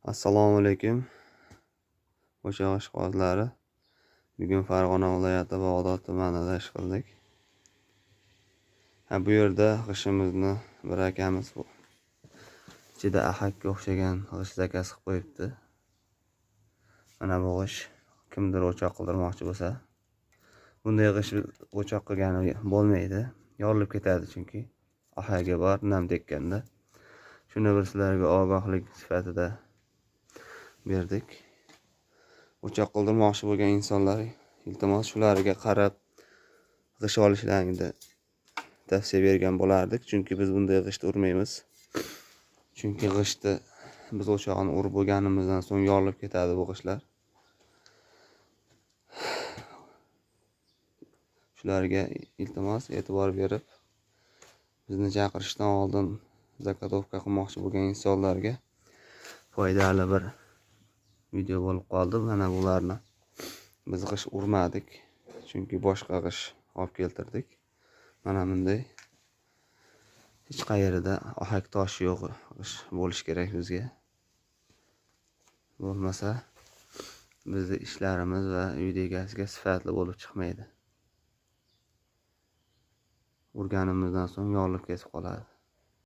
Assalomu alaykum. O'sha ishqibozlari. Bugun Farg'ona viloyati Bog'dod tumanida ish qildik. Bu yerda g'ishimizni bir akamiz ichida ahakka o'xshagan g'ish zakasi qilib qo'yibdi. Mana bu g'ish kimdir o'choq qildirmoqchi bo'lsa, bunday g'ish o'choq qilgani bo'lmaydi. Yorilib ketadi chunki ahagi bor, nam tekkanda. Shuni bir sizlarga ogohlik sifatida berdik. O'choq qildirmoqchi bo'lgan insonlar iltimos shularga qarab g'ish olishlarini tavsiya bergan bo'lardik. Chunki biz bunday g'ishtni urmaymiz. Chunki g'ishtni biz o'choqni urib bo'lganimizdan so'ng yorilib ketadi bu g'ishtlar. Shularga iltimos e'tibor berib, bizni chaqirishdan oldin zakotovka qilmoqchi bo'lgan insonlarga foydali bir video bo'lib qoldi. Mana bularni biz g'ish urmadik, chunki boshqa g'ish olib keltirdik. Mana bunday hech qayerida ohak toshi yo'q g'ish bo'lish kerak bizga. Bo'lmasa bizning ishlarimiz va uy egasiga sifatli bo'lib chiqmaydi. Urganimizdan so'ng yorilib ketib qoladi.